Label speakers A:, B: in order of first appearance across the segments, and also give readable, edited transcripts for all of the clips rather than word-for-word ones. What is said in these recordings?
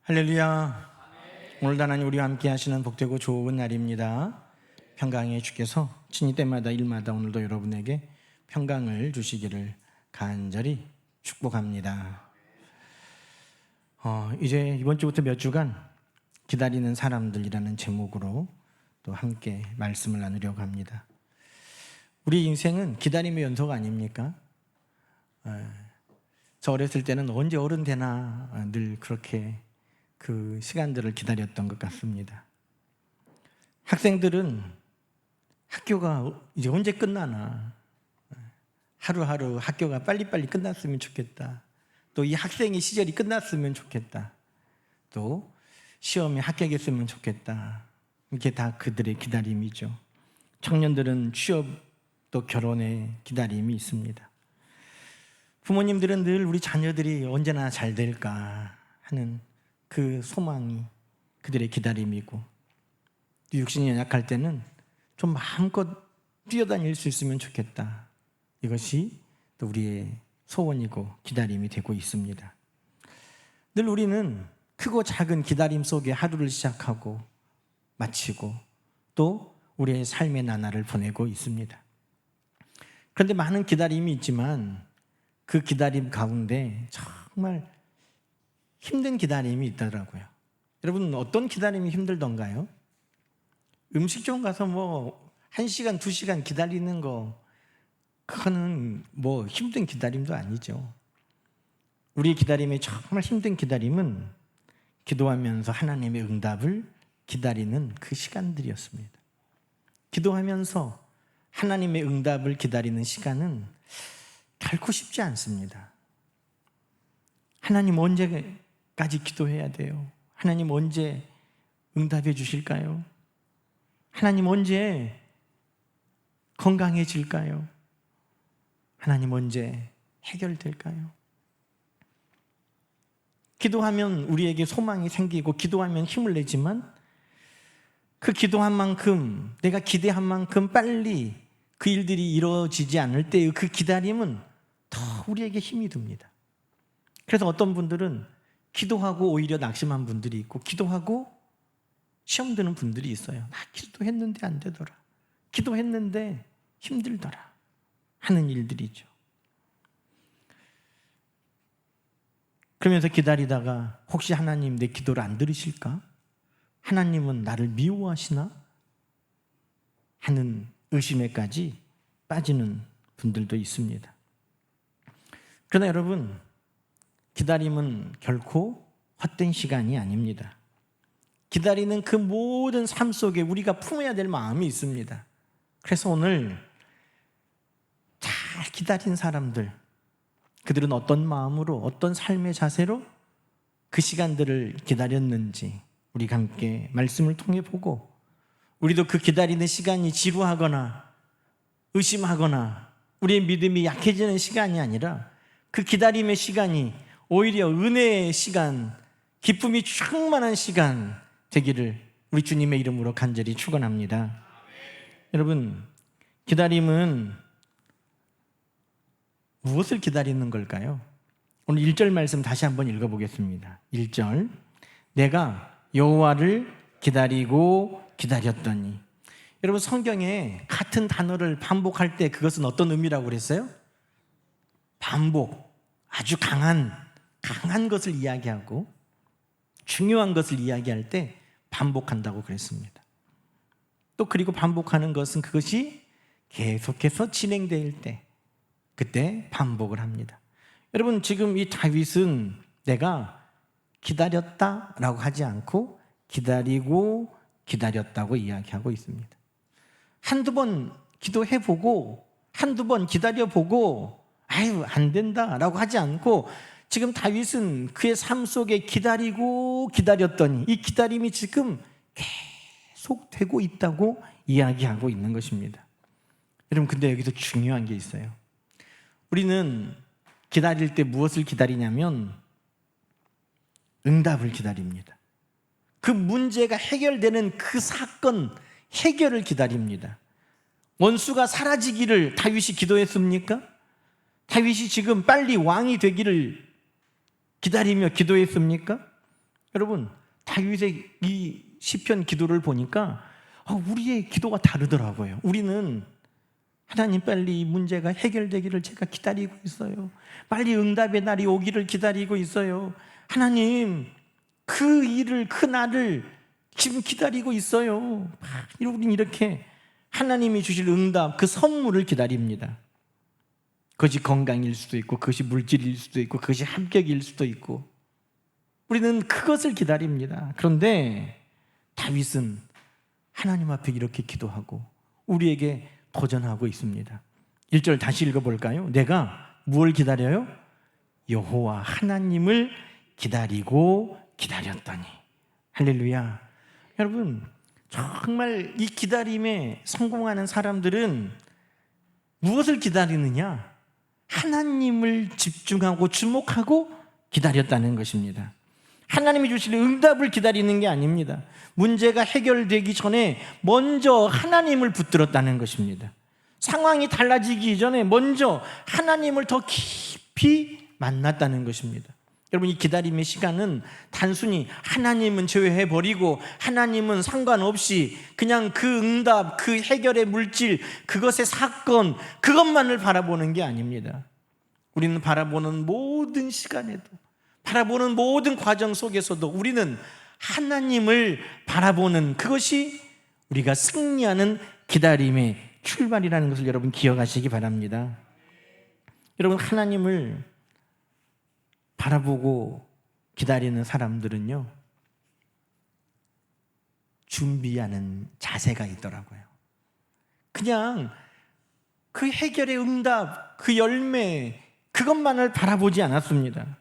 A: 할렐루야. 오늘도 하나님 우리와 함께 하시는 복되고 좋은 날입니다. 평강의 주께서 친히 때마다 일마다 오늘도 여러분에게 평강을 주시기를 간절히 축복합니다. 이제 이번 주부터 몇 주간 기다리는 사람들이라는 제목으로 또 함께 말씀을 나누려고 합니다. 우리 인생은 기다림의 연속 아닙니까? 저 어렸을 때는 언제 어른 되나 늘 그렇게 그 시간들을 기다렸던 것 같습니다. 학생들은 학교가 이제 언제 끝나나, 하루하루 학교가 빨리빨리 끝났으면 좋겠다. 또 이 학생의 시절이 끝났으면 좋겠다. 또 시험에 합격했으면 좋겠다. 이게 다 그들의 기다림이죠. 청년들은 취업 또 결혼의 기다림이 있습니다. 부모님들은 늘 우리 자녀들이 언제나 잘 될까 하는 그 소망이 그들의 기다림이고, 육신이 연약할 때는 좀 마음껏 뛰어다닐 수 있으면 좋겠다. 이것이 또 우리의 소원이고 기다림이 되고 있습니다. 늘 우리는 크고 작은 기다림 속에 하루를 시작하고 마치고 또 우리의 삶의 나날을 보내고 있습니다. 그런데 많은 기다림이 있지만 그 기다림 가운데 정말 힘든 기다림이 있더라고요. 여러분, 어떤 기다림이 힘들던가요? 음식점 가서 1시간, 2시간 기다리는 거, 그거는 힘든 기다림도 아니죠. 우리의 기다림이 정말 힘든 기다림은 기도하면서 하나님의 응답을 기다리는 그 시간들이었습니다. 기도하면서 하나님의 응답을 기다리는 시간은 결코 쉽지 않습니다. 하나님 언제까지 기도해야 돼요? 하나님 언제 응답해 주실까요? 하나님 언제 건강해질까요? 하나님 언제 해결될까요? 기도하면 우리에게 소망이 생기고 기도하면 힘을 내지만 그 기도한 만큼, 내가 기대한 만큼 빨리 그 일들이 이루어지지 않을 때의 그 기다림은 더 우리에게 힘이 듭니다. 그래서 어떤 분들은 기도하고 오히려 낙심한 분들이 있고, 기도하고 시험 드는 분들이 있어요. 나 기도했는데 안 되더라, 기도했는데 힘들더라 하는 일들이죠. 그러면서 기다리다가 혹시 하나님 내 기도를 안 들으실까? 하나님은 나를 미워하시나? 하는 의심에까지 빠지는 분들도 있습니다. 그러나 여러분, 기다림은 결코 헛된 시간이 아닙니다. 기다리는 그 모든 삶 속에 우리가 품어야 될 마음이 있습니다. 그래서 오늘 잘 기다린 사람들, 그들은 어떤 마음으로, 어떤 삶의 자세로 그 시간들을 기다렸는지 우리가 함께 말씀을 통해 보고, 우리도 그 기다리는 시간이 지루하거나 의심하거나 우리의 믿음이 약해지는 시간이 아니라 그 기다림의 시간이 오히려 은혜의 시간, 기쁨이 충만한 시간 되기를 우리 주님의 이름으로 간절히 축원합니다. 여러분, 기다림은 무엇을 기다리는 걸까요? 오늘 1절 말씀 다시 한번 읽어보겠습니다. 1절, 내가 여호와를 기다리고 기다렸더니. 여러분, 성경에 같은 단어를 반복할 때 그것은 어떤 의미라고 그랬어요? 반복, 아주 강한 것을 이야기하고 중요한 것을 이야기할 때 반복한다고 그랬습니다. 또 그리고 반복하는 것은 그것이 계속해서 진행될 때, 그때 반복을 합니다. 여러분, 지금 이 다윗은 내가 기다렸다라고 하지 않고 기다리고 기다렸다고 이야기하고 있습니다. 한두 번 기도해보고 한두 번 기다려보고 안 된다라고 하지 않고, 지금 다윗은 그의 삶 속에 기다리고 기다렸더니 이 기다림이 지금 계속되고 있다고 이야기하고 있는 것입니다. 여러분, 근데 여기서 중요한 게 있어요. 우리는 기다릴 때 무엇을 기다리냐면 응답을 기다립니다. 그 문제가 해결되는 그 사건 해결을 기다립니다. 원수가 사라지기를 다윗이 기도했습니까? 다윗이 지금 빨리 왕이 되기를 기다리며 기도했습니까? 여러분, 다윗의 이 시편 기도를 보니까 우리의 기도가 다르더라고요. 우리는 하나님 빨리 이 문제가 해결되기를 제가 기다리고 있어요. 빨리 응답의 날이 오기를 기다리고 있어요. 하나님, 그 일을, 그 날을 지금 기다리고 있어요. 우리는 이렇게 하나님이 주실 응답, 그 선물을 기다립니다. 그것이 건강일 수도 있고, 그것이 물질일 수도 있고, 그것이 합격일 수도 있고, 우리는 그것을 기다립니다. 그런데 다윗은 하나님 앞에 이렇게 기도하고 우리에게 도전하고 있습니다. 1절 다시 읽어볼까요? 내가 무엇을 기다려요? 여호와 하나님을 기다리고 기다렸더니. 할렐루야. 여러분, 정말 이 기다림에 성공하는 사람들은 무엇을 기다리느냐? 하나님을 집중하고 주목하고 기다렸다는 것입니다. 하나님이 주실 응답을 기다리는 게 아닙니다. 문제가 해결되기 전에 먼저 하나님을 붙들었다는 것입니다. 상황이 달라지기 전에 먼저 하나님을 더 깊이 만났다는 것입니다. 여러분, 이 기다림의 시간은 단순히 하나님은 제외해버리고 하나님은 상관없이 그냥 그 응답, 그 해결의 물질, 그것의 사건, 그것만을 바라보는 게 아닙니다. 우리는 바라보는 모든 시간에도, 바라보는 모든 과정 속에서도 우리는 하나님을 바라보는, 그것이 우리가 승리하는 기다림의 출발이라는 것을 여러분 기억하시기 바랍니다. 여러분, 하나님을 바라보고 기다리는 사람들은요, 준비하는 자세가 있더라고요. 그냥 그 해결의 응답, 그 열매, 그것만을 바라보지 않았습니다.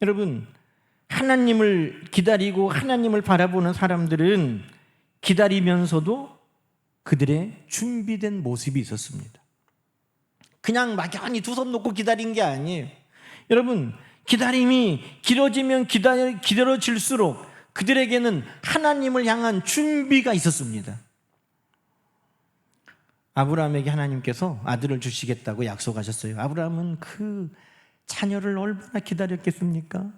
A: 여러분, 하나님을 기다리고 하나님을 바라보는 사람들은 기다리면서도 그들의 준비된 모습이 있었습니다. 그냥 막연히 두 손 놓고 기다린 게 아니에요. 여러분, 기다림이 길어지면 길어질수록 그들에게는 하나님을 향한 준비가 있었습니다. 아브라함에게 하나님께서 아들을 주시겠다고 약속하셨어요. 아브라함은 그 자녀를 얼마나 기다렸겠습니까?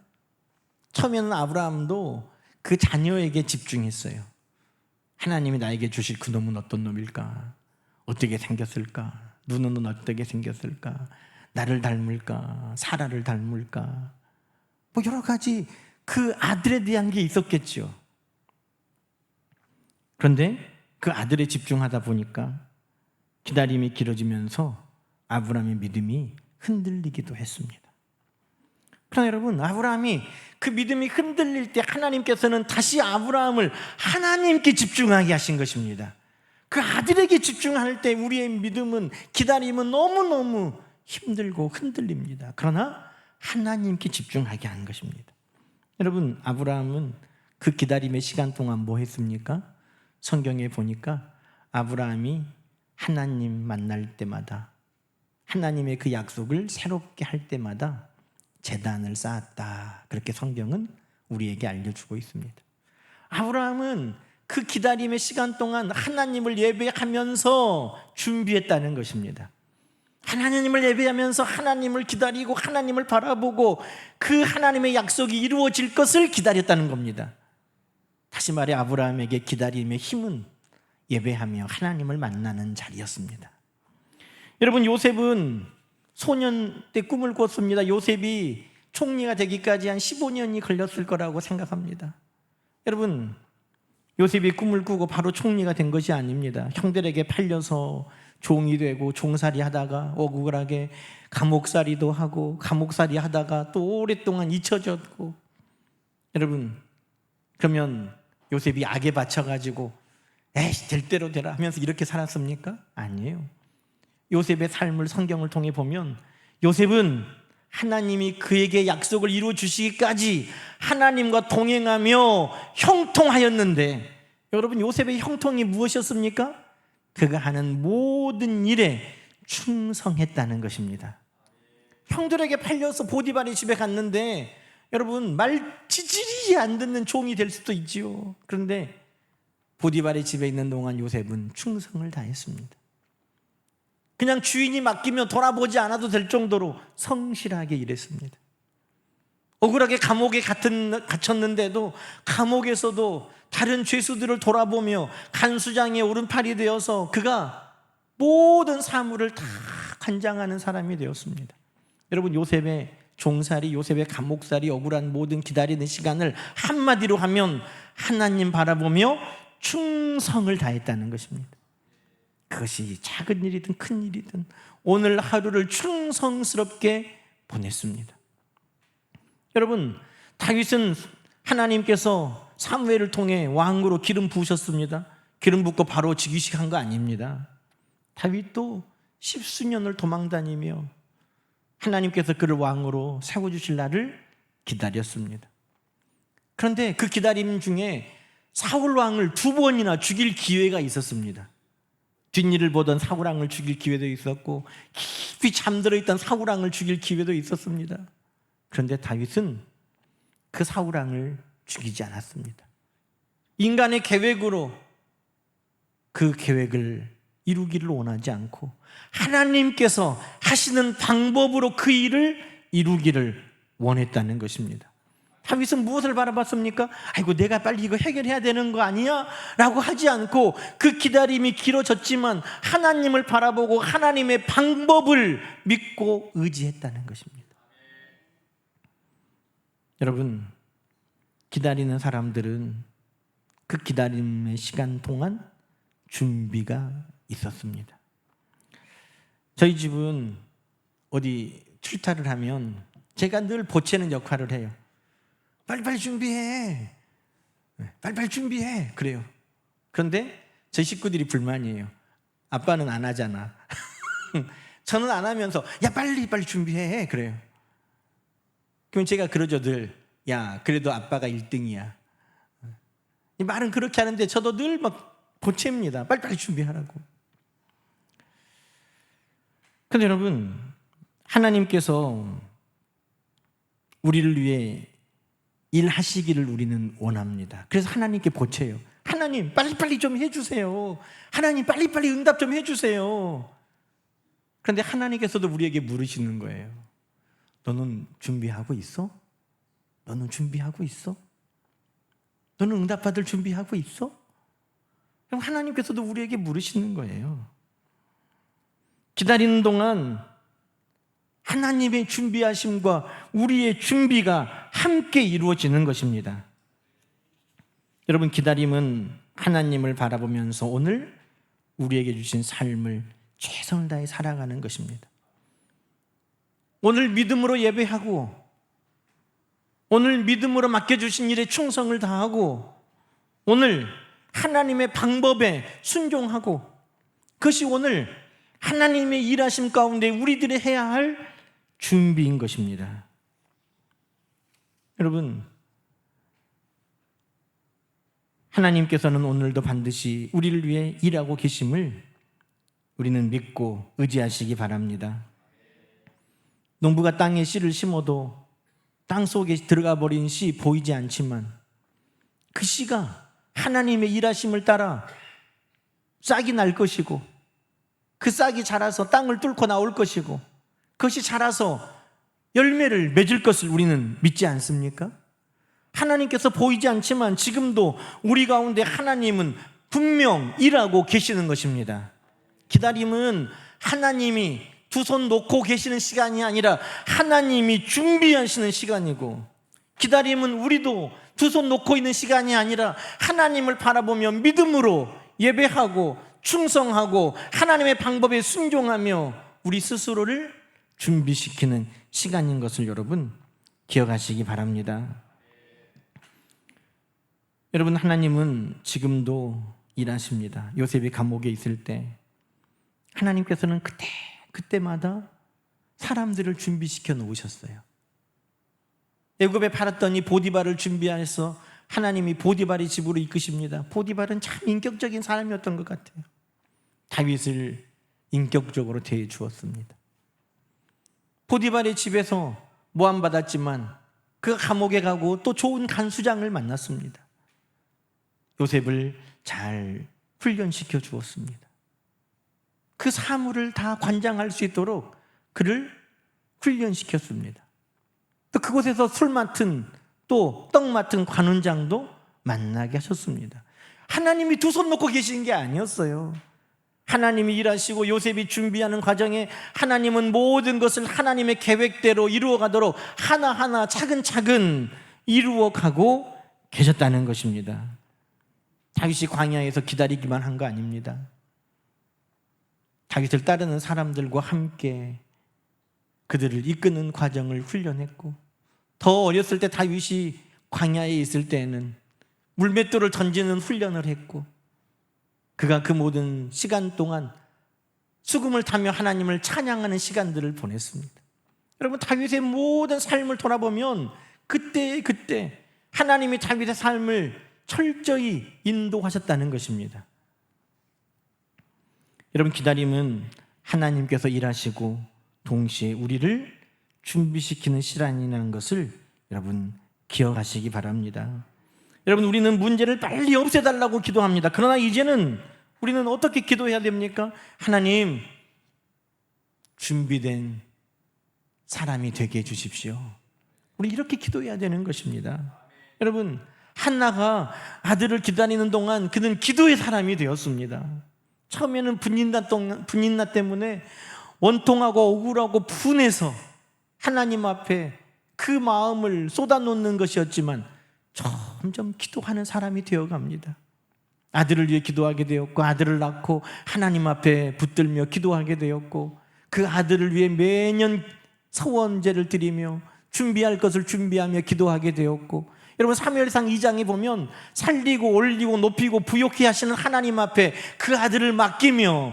A: 처음에는 아브라함도 그 자녀에게 집중했어요. 하나님이 나에게 주실 그 놈은 어떤 놈일까? 어떻게 생겼을까? 눈은 어떻게 생겼을까? 나를 닮을까? 사라를 닮을까? 뭐 여러 가지 그 아들에 대한 게 있었겠죠. 그런데 그 아들에 집중하다 보니까 기다림이 길어지면서 아브라함의 믿음이 흔들리기도 했습니다. 그러나 여러분, 아브라함이 그 믿음이 흔들릴 때 하나님께서는 다시 아브라함을 하나님께 집중하게 하신 것입니다. 그 아들에게 집중할 때 우리의 믿음은, 기다림은 너무너무 힘들고 흔들립니다. 그러나 하나님께 집중하게 한 것입니다. 여러분, 아브라함은 그 기다림의 시간 동안 뭐 했습니까? 성경에 보니까 아브라함이 하나님 만날 때마다, 하나님의 그 약속을 새롭게 할 때마다 제단을 쌓았다. 그렇게 성경은 우리에게 알려주고 있습니다. 아브라함은 그 기다림의 시간 동안 하나님을 예배하면서 준비했다는 것입니다. 하나님을 예배하면서 하나님을 기다리고 하나님을 바라보고 그 하나님의 약속이 이루어질 것을 기다렸다는 겁니다. 다시 말해, 아브라함에게 기다림의 힘은 예배하며 하나님을 만나는 자리였습니다. 여러분, 요셉은 소년 때 꿈을 꿨습니다. 요셉이 총리가 되기까지 한 15년이 걸렸을 거라고 생각합니다. 여러분, 요셉이 꿈을 꾸고 바로 총리가 된 것이 아닙니다. 형들에게 팔려서 종이 되고 종살이 하다가 억울하게 감옥살이도 하고 감옥살이 하다가 또 오랫동안 잊혀졌고, 여러분, 그러면 요셉이 악에 받쳐가지고 에이 될 대로 되라 하면서 이렇게 살았습니까? 아니에요. 요셉의 삶을 성경을 통해 보면 요셉은 하나님이 그에게 약속을 이루어 주시기까지 하나님과 동행하며 형통하였는데, 여러분, 요셉의 형통이 무엇이었습니까? 그가 하는 모든 일에 충성했다는 것입니다. 형들에게 팔려서 보디발의 집에 갔는데, 여러분, 말 지질이 안 듣는 종이 될 수도 있지요. 그런데 보디발의 집에 있는 동안 요셉은 충성을 다했습니다. 그냥 주인이 맡기면 돌아보지 않아도 될 정도로 성실하게 일했습니다. 억울하게 감옥에 갇혔는데도 감옥에서도 다른 죄수들을 돌아보며 간수장의 오른팔이 되어서 그가 모든 사물을 다 관장하는 사람이 되었습니다. 여러분, 요셉의 종살이, 요셉의 감옥살이, 억울한 모든 기다리는 시간을 한마디로 하면 하나님 바라보며 충성을 다했다는 것입니다. 그것이 작은 일이든 큰 일이든 오늘 하루를 충성스럽게 보냈습니다. 여러분, 다윗은 하나님께서 사무엘을 통해 왕으로 기름 부으셨습니다. 기름 붓고 바로 즉위식한 거 아닙니다. 다윗도 십수년을 도망다니며 하나님께서 그를 왕으로 세워주실 날을 기다렸습니다. 그런데 그 기다림 중에 사울 왕을 2번이나 죽일 기회가 있었습니다. 뒷일을 보던 사울 왕을 죽일 기회도 있었고 깊이 잠들어 있던 사울 왕을 죽일 기회도 있었습니다. 그런데 다윗은 그 사울 왕을 죽이지 않았습니다. 인간의 계획으로 그 계획을 이루기를 원하지 않고 하나님께서 하시는 방법으로 그 일을 이루기를 원했다는 것입니다. 다윗은 무엇을 바라봤습니까? 아이고, 내가 빨리 이거 해결해야 되는 거 아니야? 라고 하지 않고 그 기다림이 길어졌지만 하나님을 바라보고 하나님의 방법을 믿고 의지했다는 것입니다. 여러분, 기다리는 사람들은 그 기다림의 시간 동안 준비가 있었습니다. 저희 집은 어디 출타를 하면 제가 늘 보채는 역할을 해요. 빨리빨리 준비해. 빨리빨리 준비해. 그래요. 그런데 저희 식구들이 불만이에요. 아빠는 안 하잖아. 저는 안 하면서 야, 빨리빨리 준비해. 그래요. 그럼 제가 그러죠, 늘. 야, 그래도 아빠가 1등이야. 이 말은 그렇게 하는데 저도 늘 막 보챕니다. 빨리빨리 준비하라고. 그런데 여러분, 하나님께서 우리를 위해 일하시기를 우리는 원합니다. 그래서 하나님께 보채요. 하나님, 빨리빨리 좀 해주세요. 하나님, 빨리빨리 응답 좀 해주세요. 그런데 하나님께서도 우리에게 물으시는 거예요. 너는 준비하고 있어? 너는 준비하고 있어? 너는 응답받을 준비하고 있어? 그럼 하나님께서도 우리에게 물으시는 거예요. 기다리는 동안 하나님의 준비하심과 우리의 준비가 함께 이루어지는 것입니다. 여러분, 기다림은 하나님을 바라보면서 오늘 우리에게 주신 삶을 최선을 다해 살아가는 것입니다. 오늘 믿음으로 예배하고 오늘 믿음으로 맡겨주신 일에 충성을 다하고 오늘 하나님의 방법에 순종하고 그것이 오늘 하나님의 일하심 가운데 우리들이 해야 할 준비인 것입니다. 여러분, 하나님께서는 오늘도 반드시 우리를 위해 일하고 계심을 우리는 믿고 의지하시기 바랍니다. 농부가 땅에 씨를 심어도 땅 속에 들어가 버린 씨 보이지 않지만 그 씨가 하나님의 일하심을 따라 싹이 날 것이고 그 싹이 자라서 땅을 뚫고 나올 것이고 그것이 자라서 열매를 맺을 것을 우리는 믿지 않습니까? 하나님께서 보이지 않지만 지금도 우리 가운데 하나님은 분명 일하고 계시는 것입니다. 기다림은 하나님이 두 손 놓고 계시는 시간이 아니라 하나님이 준비하시는 시간이고 기다림은 우리도 두 손 놓고 있는 시간이 아니라 하나님을 바라보며 믿음으로 예배하고 충성하고 하나님의 방법에 순종하며 우리 스스로를 준비시키는 시간인 것을 여러분 기억하시기 바랍니다. 여러분, 하나님은 지금도 일하십니다. 요셉이 감옥에 있을 때 하나님께서는 그때마다 사람들을 준비시켜 놓으셨어요. 애굽에 팔았더니 보디발을 준비해서 하나님이 보디발의 집으로 이끄십니다. 보디발은 참 인격적인 사람이었던 것 같아요. 다윗을 인격적으로 대해 주었습니다. 보디발의 집에서 모함받았지만 그가 감옥에 가고 또 좋은 간수장을 만났습니다. 요셉을 잘 훈련시켜 주었습니다. 그 사물을 다 관장할 수 있도록 그를 훈련시켰습니다. 또 그곳에서 술 맡은 또 떡 맡은 관원장도 만나게 하셨습니다. 하나님이 두 손 놓고 계신 게 아니었어요. 하나님이 일하시고 요셉이 준비하는 과정에 하나님은 모든 것을 하나님의 계획대로 이루어가도록 하나하나 차근차근 이루어가고 계셨다는 것입니다. 다윗이 광야에서 기다리기만 한 거 아닙니다. 다윗을 따르는 사람들과 함께 그들을 이끄는 과정을 훈련했고, 더 어렸을 때 다윗이 광야에 있을 때에는 물맷돌을 던지는 훈련을 했고, 그가 그 모든 시간 동안 수금을 타며 하나님을 찬양하는 시간들을 보냈습니다. 여러분, 다윗의 모든 삶을 돌아보면 그때 하나님이 다윗의 삶을 철저히 인도하셨다는 것입니다. 여러분, 기다림은 하나님께서 일하시고 동시에 우리를 준비시키는 시간이라는 것을 여러분 기억하시기 바랍니다. 여러분, 우리는 문제를 빨리 없애달라고 기도합니다. 그러나 이제는 우리는 어떻게 기도해야 됩니까? 하나님, 준비된 사람이 되게 해주십시오. 우리 이렇게 기도해야 되는 것입니다. 여러분, 한나가 아들을 기다리는 동안 그는 기도의 사람이 되었습니다. 처음에는 분인나 때문에 원통하고 억울하고 분해서 하나님 앞에 그 마음을 쏟아놓는 것이었지만 점점 기도하는 사람이 되어갑니다. 아들을 위해 기도하게 되었고, 아들을 낳고 하나님 앞에 붙들며 기도하게 되었고, 그 아들을 위해 매년 서원제를 드리며 준비할 것을 준비하며 기도하게 되었고, 여러분, 사무엘상 2장에 보면 살리고 올리고 높이고 부욕케 하시는 하나님 앞에 그 아들을 맡기며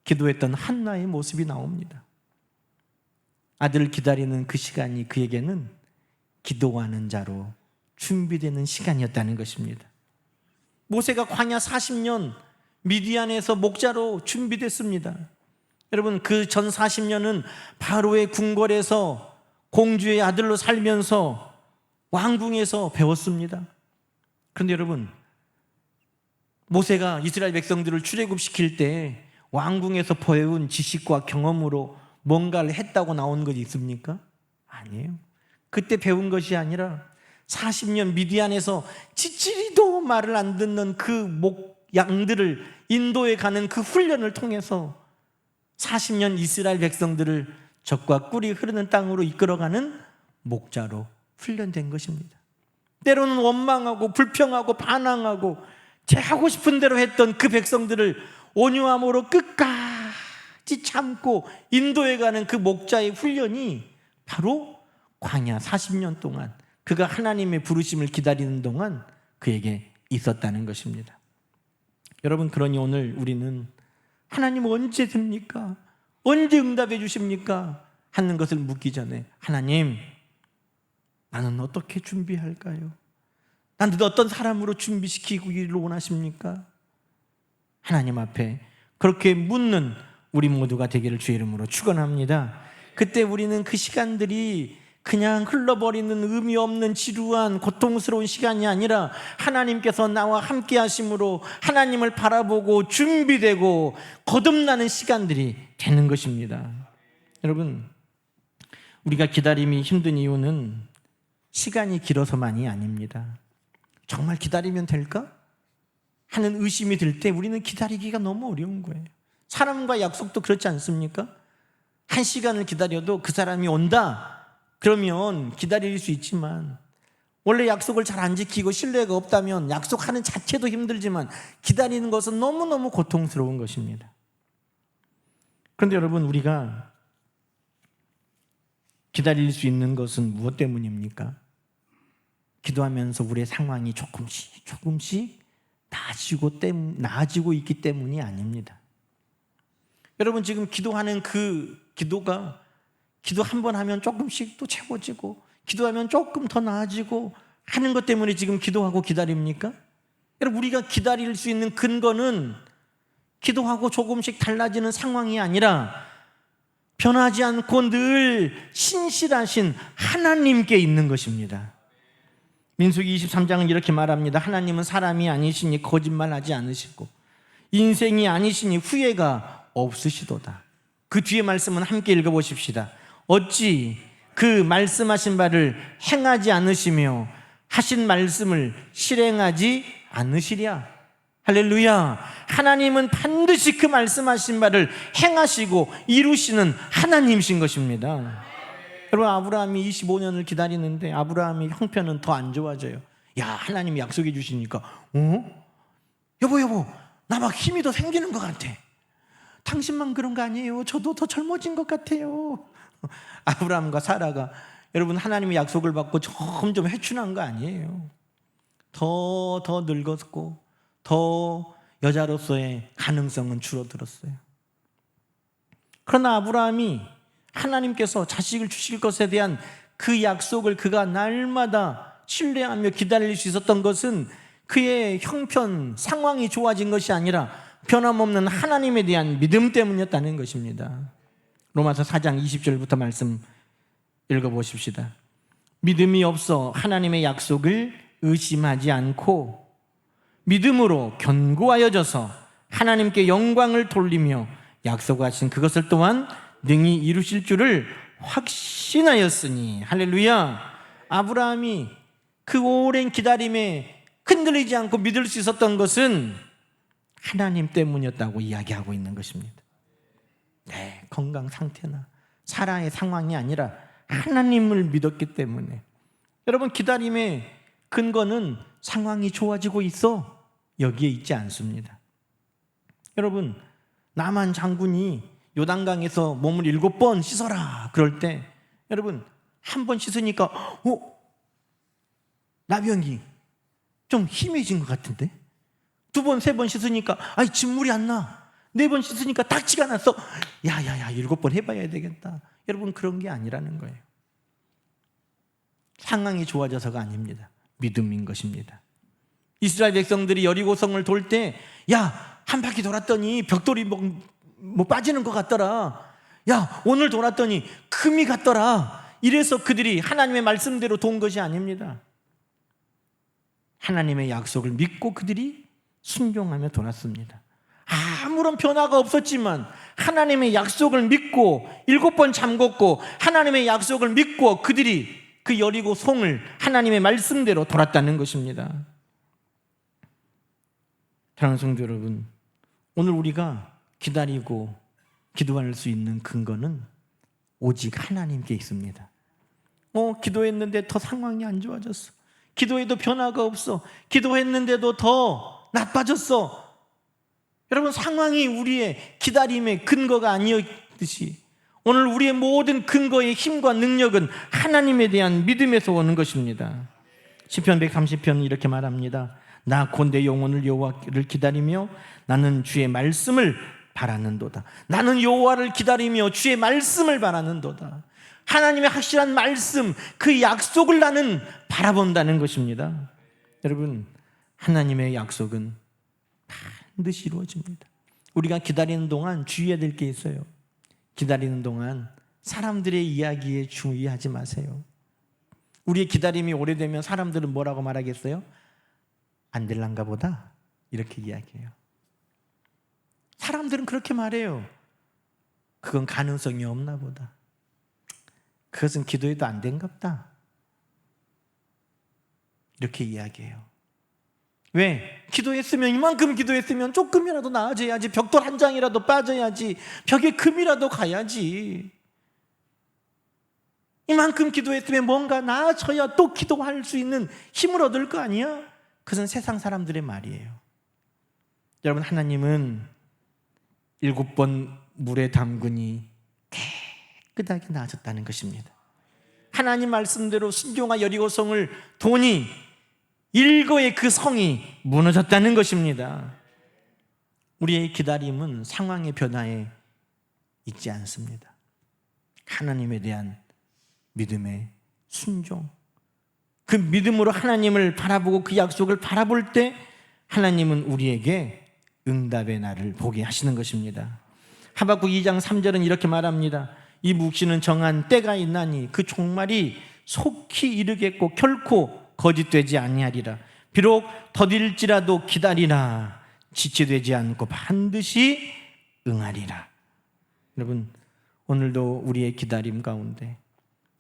A: 기도했던 한나의 모습이 나옵니다. 아들을 기다리는 그 시간이 그에게는 기도하는 자로 준비되는 시간이었다는 것입니다. 모세가 광야 40년 미디안에서 목자로 준비됐습니다. 여러분, 그 전 40년은 바로의 궁궐에서 공주의 아들로 살면서 왕궁에서 배웠습니다. 그런데 여러분, 모세가 이스라엘 백성들을 출애굽시킬 때 왕궁에서 배운 지식과 경험으로 뭔가를 했다고 나온 것이 있습니까? 아니에요. 그때 배운 것이 아니라 40년 미디안에서 찌찌리도 말을 안 듣는 그 양들을 인도에 가는 그 훈련을 통해서 40년 이스라엘 백성들을 적과 꿀이 흐르는 땅으로 이끌어가는 목자로 훈련된 것입니다. 때로는 원망하고 불평하고 반항하고 제 하고 싶은 대로 했던 그 백성들을 온유함으로 끝까지 참고 인도에 가는 그 목자의 훈련이 바로 광야 40년 동안 그가 하나님의 부르심을 기다리는 동안 그에게 있었다는 것입니다. 여러분, 그러니 오늘 우리는 하나님 언제 됩니까? 언제 응답해 주십니까? 하는 것을 묻기 전에 하나님, 나는 어떻게 준비할까요? 나는 어떤 사람으로 준비시키기를 원하십니까? 하나님 앞에 그렇게 묻는 우리 모두가 되기를 주의 이름으로 축원합니다. 그때 우리는 그 시간들이 그냥 흘러버리는 의미 없는 지루한 고통스러운 시간이 아니라 하나님께서 나와 함께 하심으로 하나님을 바라보고 준비되고 거듭나는 시간들이 되는 것입니다. 여러분, 우리가 기다림이 힘든 이유는 시간이 길어서만이 아닙니다. 정말 기다리면 될까? 하는 의심이 들 때 우리는 기다리기가 너무 어려운 거예요. 사람과 약속도 그렇지 않습니까? 1시간을 기다려도 그 사람이 온다 그러면 기다릴 수 있지만, 원래 약속을 잘 안 지키고 신뢰가 없다면 약속하는 자체도 힘들지만 기다리는 것은 너무너무 고통스러운 것입니다. 그런데 여러분, 우리가 기다릴 수 있는 것은 무엇 때문입니까? 기도하면서 우리의 상황이 조금씩 나아지고 있기 때문이 아닙니다. 여러분, 지금 기도하는 그 기도가 기도 한 번 하면 조금씩 또 채워지고 기도하면 조금 더 나아지고 하는 것 때문에 지금 기도하고 기다립니까? 여러분, 우리가 기다릴 수 있는 근거는 기도하고 조금씩 달라지는 상황이 아니라 변하지 않고 늘 신실하신 하나님께 있는 것입니다. 민수기 23장은 이렇게 말합니다. 하나님은 사람이 아니시니 거짓말하지 않으시고 인생이 아니시니 후회가 없으시도다. 그 뒤에 말씀은 함께 읽어보십시다. 어찌 그 말씀하신 바를 행하지 않으시며 하신 말씀을 실행하지 않으시랴. 할렐루야. 하나님은 반드시 그 말씀하신 바를 행하시고 이루시는 하나님이신 것입니다. 여러분, 아브라함이 25년을 기다리는데 아브라함의 형편은 더 안 좋아져요. 야, 하나님이 약속해 주시니까 여보 나 막 힘이 더 생기는 것 같아. 당신만 그런 거 아니에요. 저도 더 젊어진 것 같아요. 아브라함과 사라가 여러분 하나님의 약속을 받고 점점 회춘한 거 아니에요. 더 늙었고 더 여자로서의 가능성은 줄어들었어요. 그러나 아브라함이 하나님께서 자식을 주실 것에 대한 그 약속을 그가 날마다 신뢰하며 기다릴 수 있었던 것은 그의 형편, 상황이 좋아진 것이 아니라 변함없는 하나님에 대한 믿음 때문이었다는 것입니다. 로마서 4장 20절부터 말씀 읽어보십시다. 믿음이 없어 하나님의 약속을 의심하지 않고 믿음으로 견고하여져서 하나님께 영광을 돌리며 약속하신 그것을 또한 능히 이루실 줄을 확신하였으니. 할렐루야. 아브라함이 그 오랜 기다림에 흔들리지 않고 믿을 수 있었던 것은 하나님 때문이었다고 이야기하고 있는 것입니다. 네, 건강 상태나 사라의 상황이 아니라 하나님을 믿었기 때문에. 여러분, 기다림의 근거는 상황이 좋아지고 있어 여기에 있지 않습니다. 여러분, 나만 장군이 요단강에서 몸을 7번 씻어라 그럴 때 여러분 한 번 씻으니까 나병이 좀 희미해진 것 같은데, 2번, 3번 씻으니까 진물이 안 나, 4번 씻으니까 딱지가 났어. 야야야 7번 해봐야 되겠다. 여러분, 그런 게 아니라는 거예요. 상황이 좋아져서가 아닙니다. 믿음인 것입니다. 이스라엘 백성들이 여리고성을 돌 때 한 바퀴 돌았더니 벽돌이 뭐 빠지는 것 같더라. 오늘 돌았더니 금이 갔더라. 이래서 그들이 하나님의 말씀대로 돈 것이 아닙니다. 하나님의 약속을 믿고 그들이 순종하며 돌았습니다. 아무런 변화가 없었지만 하나님의 약속을 믿고 7번 잠궜고 하나님의 약속을 믿고 그들이 그 여리고 성을 하나님의 말씀대로 돌았다는 것입니다. 사랑하는 성도 여러분, 오늘 우리가 기다리고 기도할 수 있는 근거는 오직 하나님께 있습니다. 기도했는데 더 상황이 안 좋아졌어. 기도해도 변화가 없어. 기도했는데도 더 나빠졌어. 여러분, 상황이 우리의 기다림의 근거가 아니었듯이 오늘 우리의 모든 근거의 힘과 능력은 하나님에 대한 믿음에서 오는 것입니다. 시편 130편 이렇게 말합니다. 나 곧 내 영혼을 여호와를 기다리며 나는 주의 말씀을 바라는도다. 나는 여호와를 기다리며 주의 말씀을 바라는도다. 하나님의 확실한 말씀, 그 약속을 나는 바라본다는 것입니다. 여러분, 하나님의 약속은 반드시 이루어집니다. 우리가 기다리는 동안 주의해야 될 게 있어요. 기다리는 동안 사람들의 이야기에 주의하지 마세요. 우리의 기다림이 오래되면 사람들은 뭐라고 말하겠어요? 안 될란가 보다, 이렇게 이야기해요. 사람들은 그렇게 말해요. 그건 가능성이 없나 보다. 그것은 기도해도 안 된가 보다, 이렇게 이야기해요. 왜? 기도했으면, 이만큼 기도했으면 조금이라도 나아져야지, 벽돌 한 장이라도 빠져야지, 벽에 금이라도 가야지, 이만큼 기도했으면 뭔가 나아져야 또 기도할 수 있는 힘을 얻을 거 아니야? 그것은 세상 사람들의 말이에요. 여러분, 하나님은 7번 물에 담그니 깨끗하게 나아졌다는 것입니다. 하나님 말씀대로 순종하 여리고성을 도니 일거의 그 성이 무너졌다는 것입니다. 우리의 기다림은 상황의 변화에 있지 않습니다. 하나님에 대한 믿음의 순종, 그 믿음으로 하나님을 바라보고 그 약속을 바라볼 때 하나님은 우리에게 응답의 날을 보게 하시는 것입니다. 하박국 2장 3절은 이렇게 말합니다. 이 묵시는 정한 때가 있나니 그 종말이 속히 이르겠고 결코 거짓되지 아니하리라. 비록 더딜지라도 기다리라. 지체되지 않고 반드시 응하리라. 여러분, 오늘도 우리의 기다림 가운데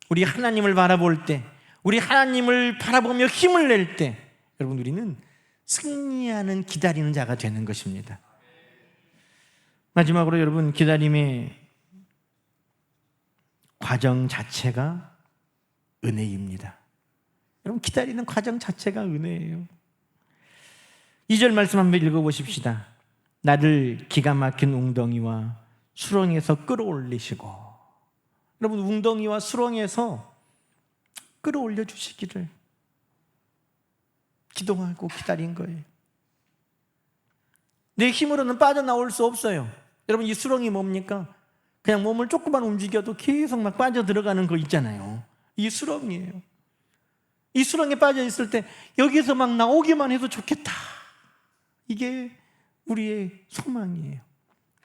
A: 우리 하나님을 바라볼 때, 우리 하나님을 바라보며 힘을 낼 때, 여러분 우리는 승리하는 기다리는 자가 되는 것입니다. 마지막으로 여러분, 기다림의 과정 자체가 은혜입니다. 여러분, 기다리는 과정 자체가 은혜예요. 2절 말씀 한번 읽어보십시다. 나를 기가 막힌 웅덩이와 수렁에서 끌어올리시고, 여러분 웅덩이와 수렁에서 끌어올려 주시기를 기도하고 기다린 거예요. 내 힘으로는 빠져나올 수 없어요. 여러분, 이 수렁이 뭡니까? 그냥 몸을 조금만 움직여도 계속 막 빠져들어가는 거 있잖아요. 이 수렁이에요. 이 수렁에 빠져 있을 때 여기서 막 나오기만 해도 좋겠다. 이게 우리의 소망이에요.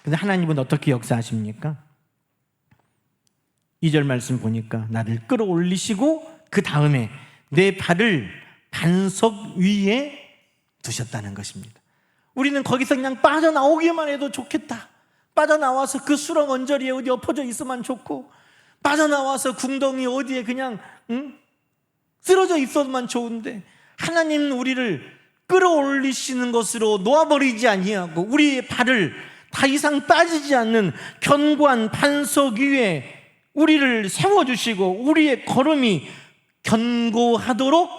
A: 근데 하나님은 어떻게 역사하십니까? 2절 말씀 보니까 나를 끌어올리시고 그 다음에 내 발을 반석 위에 두셨다는 것입니다. 우리는 거기서 그냥 빠져나오기만 해도 좋겠다. 빠져나와서 그 수렁 언저리에 어디 엎어져 있으면 좋고, 빠져나와서 궁덩이 어디에 그냥 쓰러져 있어도만 좋은데, 하나님은 우리를 끌어올리시는 것으로 놓아버리지 아니하고 우리의 발을 더 이상 빠지지 않는 견고한 반석 위에 우리를 세워주시고 우리의 걸음이 견고하도록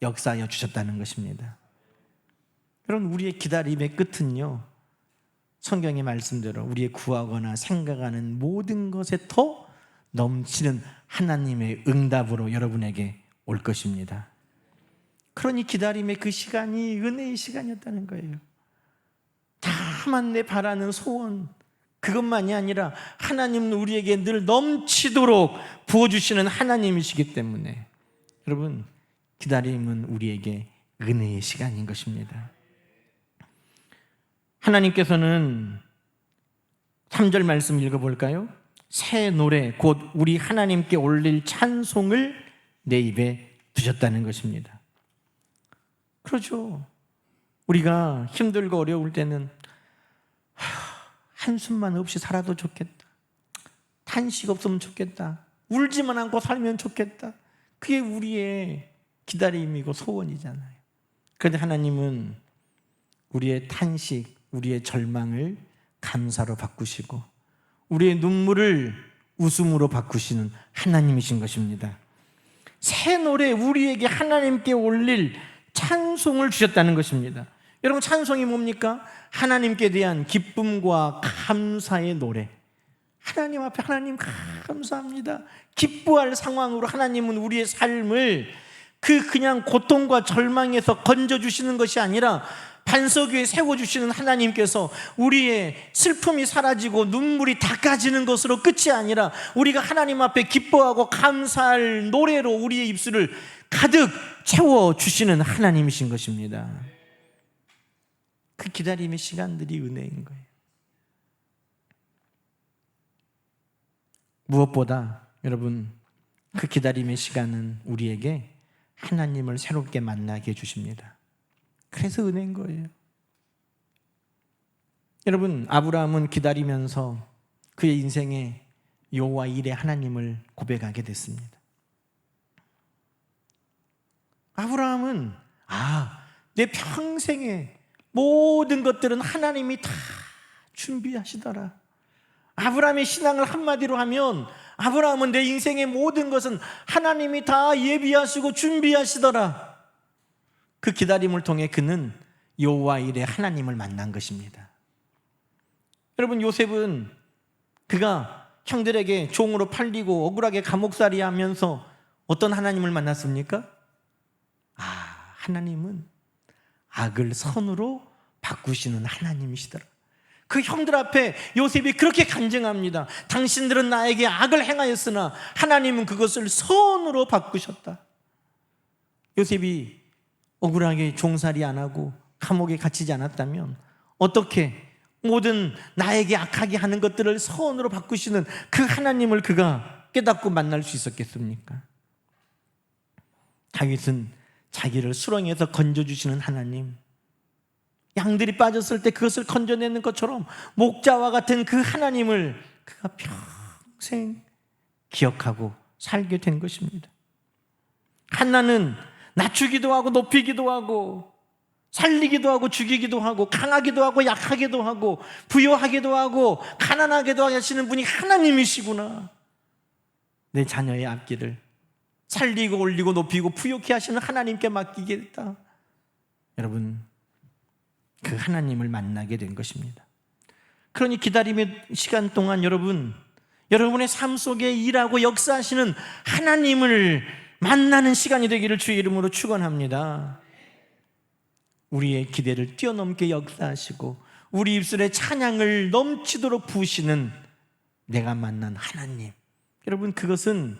A: 역사하여 주셨다는 것입니다. 여러분, 우리의 기다림의 끝은요, 성경의 말씀대로 우리의 구하거나 생각하는 모든 것에 더 넘치는 하나님의 응답으로 여러분에게 올 것입니다. 그러니 기다림의 그 시간이 은혜의 시간이었다는 거예요. 다만 내 바라는 소원, 그것만이 아니라 하나님은 우리에게 늘 넘치도록 부어주시는 하나님이시기 때문에 여러분, 기다림은 우리에게 은혜의 시간인 것입니다. 하나님께서는 3절 말씀 읽어볼까요? 새 노래, 곧 우리 하나님께 올릴 찬송을 내 입에 두셨다는 것입니다. 그렇죠. 우리가 힘들고 어려울 때는 한숨만 없이 살아도 좋겠다, 탄식 없으면 좋겠다, 울지만 않고 살면 좋겠다, 그게 우리의 기다림이고 소원이잖아요. 그런데 하나님은 우리의 탄식, 우리의 절망을 감사로 바꾸시고 우리의 눈물을 웃음으로 바꾸시는 하나님이신 것입니다. 새 노래, 우리에게 하나님께 올릴 찬송을 주셨다는 것입니다. 여러분, 찬송이 뭡니까? 하나님께 대한 기쁨과 감사의 노래. 하나님 앞에 하나님 감사합니다, 기뻐할 상황으로 하나님은 우리의 삶을 그냥 고통과 절망에서 건져주시는 것이 아니라 반석 위에 세워주시는 하나님께서 우리의 슬픔이 사라지고 눈물이 닦아지는 것으로 끝이 아니라 우리가 하나님 앞에 기뻐하고 감사할 노래로 우리의 입술을 가득 채워주시는 하나님이신 것입니다. 그 기다림의 시간들이 은혜인 거예요. 무엇보다 여러분, 그 기다림의 시간은 우리에게 하나님을 새롭게 만나게 해주십니다. 그래서 은혜인 거예요. 여러분, 아브라함은 기다리면서 그의 인생에 여호와 일의 하나님을 고백하게 됐습니다. 아브라함은 내 평생에 모든 것들은 하나님이 다 준비하시더라. 아브라함의 신앙을 한마디로 하면 아브라함은 내 인생의 모든 것은 하나님이 다 예비하시고 준비하시더라. 그 기다림을 통해 그는 여호와 일의 하나님을 만난 것입니다. 여러분, 요셉은 그가 형들에게 종으로 팔리고 억울하게 감옥살이 하면서 어떤 하나님을 만났습니까? 하나님은 악을 선으로 바꾸시는 하나님이시더라. 그 형들 앞에 요셉이 그렇게 간증합니다. 당신들은 나에게 악을 행하였으나 하나님은 그것을 선으로 바꾸셨다. 요셉이 억울하게 종살이 안 하고 감옥에 갇히지 않았다면 어떻게 모든 나에게 악하게 하는 것들을 선으로 바꾸시는 그 하나님을 그가 깨닫고 만날 수 있었겠습니까? 다윗은 자기를 수렁에서 건져주시는 하나님, 양들이 빠졌을 때 그것을 건져내는 것처럼 목자와 같은 그 하나님을 그가 평생 기억하고 살게 된 것입니다. 한나는 낮추기도 하고 높이기도 하고 살리기도 하고 죽이기도 하고 강하기도 하고 약하기도 하고 부여하기도 하고 가난하게도 하시는 분이 하나님이시구나. 내 자녀의 앞길을 살리고 올리고 높이고 부욕해 하시는 하나님께 맡기겠다. 여러분, 그 하나님을 만나게 된 것입니다. 그러니 기다림의 시간 동안 여러분의 삶 속에 일하고 역사하시는 하나님을 만나는 시간이 되기를 주의 이름으로 축원합니다. 우리의 기대를 뛰어넘게 역사하시고 우리 입술에 찬양을 넘치도록 부으시는 내가 만난 하나님, 여러분, 그것은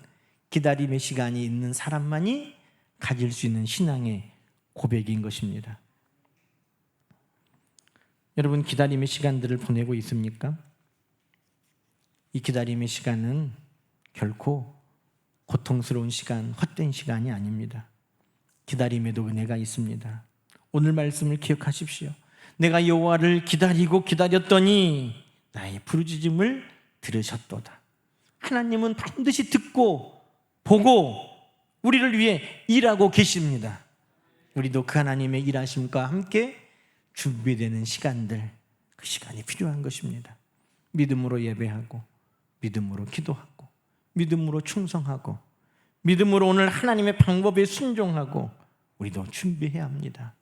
A: 기다림의 시간이 있는 사람만이 가질 수 있는 신앙의 고백인 것입니다. 여러분, 기다림의 시간들을 보내고 있습니까? 이 기다림의 시간은 결코 고통스러운 시간, 헛된 시간이 아닙니다. 기다림에도 은혜가 있습니다. 오늘 말씀을 기억하십시오. 내가 여호와를 기다리고 기다렸더니 나의 부르짖음을 들으셨도다. 하나님은 반드시 듣고 보고 우리를 위해 일하고 계십니다. 우리도 그 하나님의 일하심과 함께 준비되는 시간들, 그 시간이 필요한 것입니다. 믿음으로 예배하고 믿음으로 기도하고 믿음으로 충성하고 믿음으로 오늘 하나님의 방법에 순종하고 우리도 준비해야 합니다.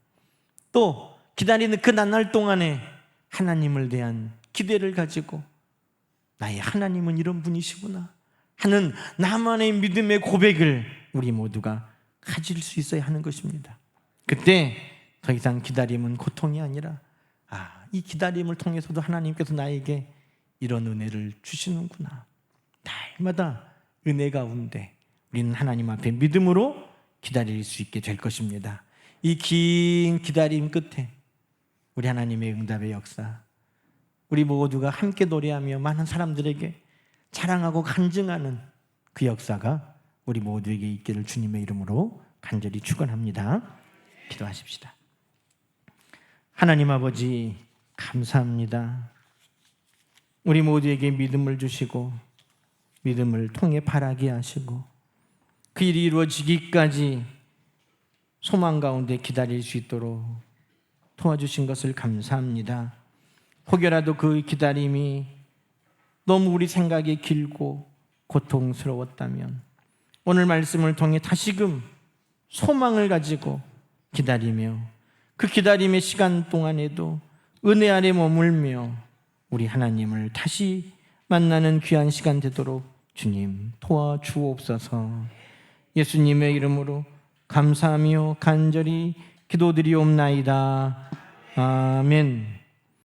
A: 또 기다리는 그 나날 동안에 하나님을 대한 기대를 가지고 나의 하나님은 이런 분이시구나 하는 나만의 믿음의 고백을 우리 모두가 가질 수 있어야 하는 것입니다. 그때 더 이상 기다림은 고통이 아니라 이 기다림을 통해서도 하나님께서 나에게 이런 은혜를 주시는구나. 날마다 은혜 가운데 우리는 하나님 앞에 믿음으로 기다릴 수 있게 될 것입니다. 이 긴 기다림 끝에 우리 하나님의 응답의 역사, 우리 모두가 함께 노래하며 많은 사람들에게 자랑하고 간증하는 그 역사가 우리 모두에게 있기를 주님의 이름으로 간절히 축원합니다. 기도하십시다. 하나님 아버지, 감사합니다. 우리 모두에게 믿음을 주시고 믿음을 통해 바라게 하시고 그 일이 이루어지기까지 소망 가운데 기다릴 수 있도록 도와주신 것을 감사합니다. 혹여라도 그 기다림이 너무 우리 생각이 길고 고통스러웠다면 오늘 말씀을 통해 다시금 소망을 가지고 기다리며 그 기다림의 시간 동안에도 은혜 아래 머물며 우리 하나님을 다시 만나는 귀한 시간 되도록 주님 도와주옵소서. 예수님의 이름으로 감사하며 간절히 기도드리옵나이다. 아멘.